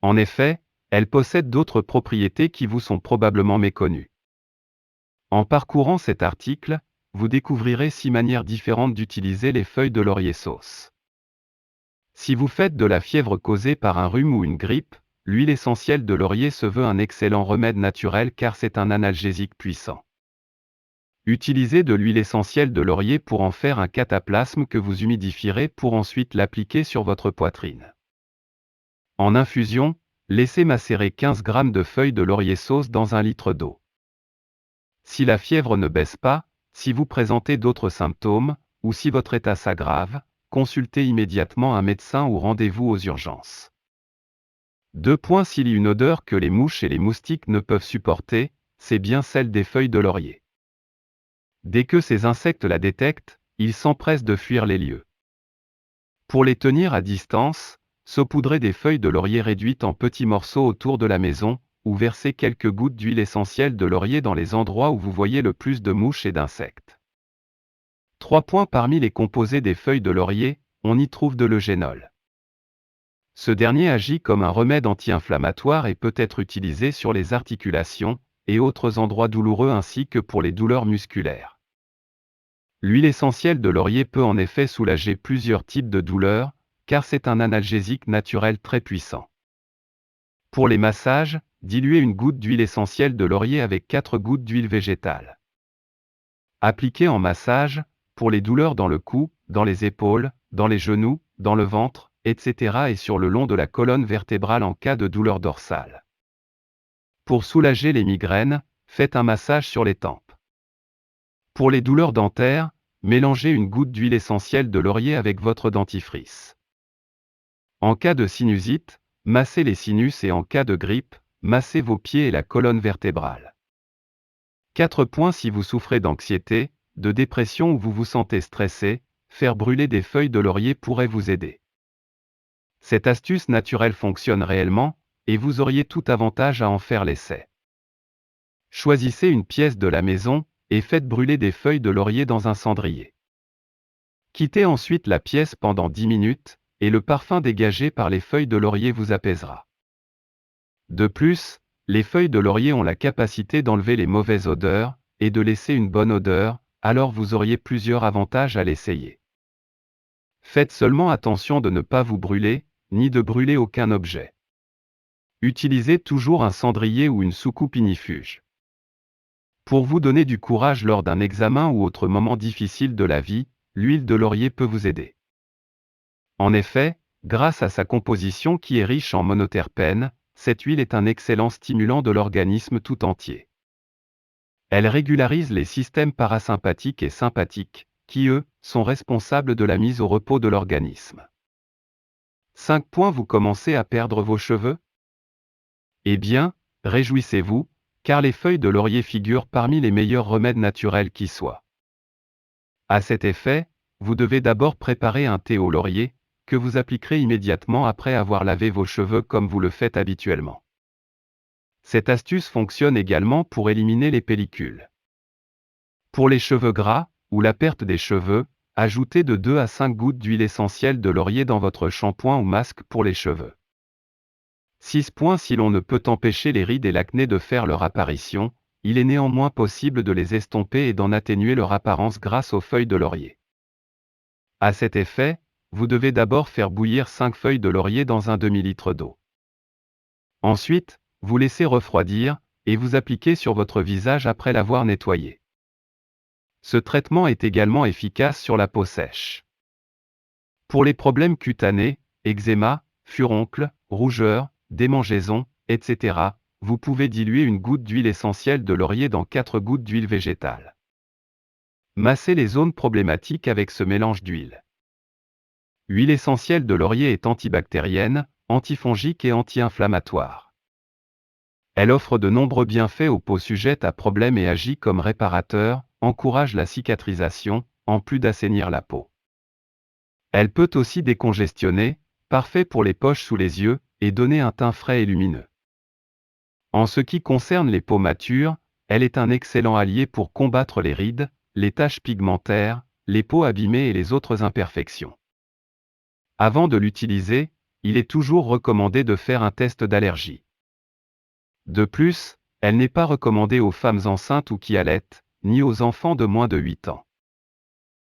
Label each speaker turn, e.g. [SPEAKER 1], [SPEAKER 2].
[SPEAKER 1] En effet, elle possède d'autres propriétés qui vous sont probablement méconnues. En parcourant cet article, vous découvrirez 6 manières différentes d'utiliser les feuilles de laurier sauce. Si vous faites de la fièvre causée par un rhume ou une grippe, l'huile essentielle de laurier se veut un excellent remède naturel car c'est un analgésique puissant. Utilisez de l'huile essentielle de laurier pour en faire un cataplasme que vous humidifierez pour ensuite l'appliquer sur votre poitrine. En infusion, laissez macérer 15 g de feuilles de laurier sauce dans 1 litre d'eau. Si la fièvre ne baisse pas, si vous présentez d'autres symptômes, ou si votre état s'aggrave, consultez immédiatement un médecin ou rendez-vous aux urgences. 2. S'il y a une odeur que les mouches et les moustiques ne peuvent supporter, c'est bien celle des feuilles de laurier. Dès que ces insectes la détectent, ils s'empressent de fuir les lieux. Pour les tenir à distance, saupoudrez des feuilles de laurier réduites en petits morceaux autour de la maison, ou versez quelques gouttes d'huile essentielle de laurier dans les endroits où vous voyez le plus de mouches et d'insectes. 3. Parmi les composés des feuilles de laurier, on y trouve de l'eugénol. Ce dernier agit comme un remède anti-inflammatoire et peut être utilisé sur les articulations et autres endroits douloureux ainsi que pour les douleurs musculaires. L'huile essentielle de laurier peut en effet soulager plusieurs types de douleurs, car c'est un analgésique naturel très puissant. Pour les massages, diluez une goutte d'huile essentielle de laurier avec 4 gouttes d'huile végétale. Appliquez en massage, pour les douleurs dans le cou, dans les épaules, dans les genoux, dans le ventre, etc. et sur le long de la colonne vertébrale en cas de douleur dorsale. Pour soulager les migraines, faites un massage sur les tempes. Pour les douleurs dentaires, mélangez une goutte d'huile essentielle de laurier avec votre dentifrice. En cas de sinusite, massez les sinus et en cas de grippe, massez vos pieds et la colonne vertébrale. 4. Si vous souffrez d'anxiété, de dépression ou vous vous sentez stressé, faire brûler des feuilles de laurier pourrait vous aider. Cette astuce naturelle fonctionne réellement, et vous auriez tout avantage à en faire l'essai. Choisissez une pièce de la maison, et faites brûler des feuilles de laurier dans un cendrier. Quittez ensuite la pièce pendant 10 minutes, et le parfum dégagé par les feuilles de laurier vous apaisera. De plus, les feuilles de laurier ont la capacité d'enlever les mauvaises odeurs, et de laisser une bonne odeur, alors vous auriez plusieurs avantages à l'essayer. Faites seulement attention de ne pas vous brûler, ni de brûler aucun objet. Utilisez toujours un cendrier ou une soucoupe ignifuge. Pour vous donner du courage lors d'un examen ou autre moment difficile de la vie, l'huile de laurier peut vous aider. En effet, grâce à sa composition qui est riche en monoterpènes, cette huile est un excellent stimulant de l'organisme tout entier. Elle régularise les systèmes parasympathiques et sympathiques, qui eux, sont responsables de la mise au repos de l'organisme. 5. Vous commencez à perdre vos cheveux? Eh bien, réjouissez-vous, car les feuilles de laurier figurent parmi les meilleurs remèdes naturels qui soient. À cet effet, vous devez d'abord préparer un thé au laurier, que vous appliquerez immédiatement après avoir lavé vos cheveux comme vous le faites habituellement. Cette astuce fonctionne également pour éliminer les pellicules. Pour les cheveux gras, ou la perte des cheveux, ajoutez de 2 à 5 gouttes d'huile essentielle de laurier dans votre shampoing ou masque pour les cheveux. 6. Si l'on ne peut empêcher les rides et l'acné de faire leur apparition, il est néanmoins possible de les estomper et d'en atténuer leur apparence grâce aux feuilles de laurier. À cet effet, vous devez d'abord faire bouillir 5 feuilles de laurier dans un demi-litre d'eau. Ensuite, vous laissez refroidir, et vous appliquez sur votre visage après l'avoir nettoyé. Ce traitement est également efficace sur la peau sèche. Pour les problèmes cutanés, eczéma, furoncles, rougeurs, démangeaisons, etc., vous pouvez diluer une goutte d'huile essentielle de laurier dans 4 gouttes d'huile végétale. Massez les zones problématiques avec ce mélange d'huile. L'huile essentielle de laurier est antibactérienne, antifongique et anti-inflammatoire. Elle offre de nombreux bienfaits aux peaux sujettes à problèmes et agit comme réparateur, encourage la cicatrisation, en plus d'assainir la peau. Elle peut aussi décongestionner, parfait pour les poches sous les yeux, et donner un teint frais et lumineux. En ce qui concerne les peaux matures, elle est un excellent allié pour combattre les rides, les taches pigmentaires, les peaux abîmées et les autres imperfections. Avant de l'utiliser, Il est toujours recommandé de faire un test d'allergie. De plus, elle n'est pas recommandée aux femmes enceintes ou qui allaitent, ni aux enfants de moins de 8 ans.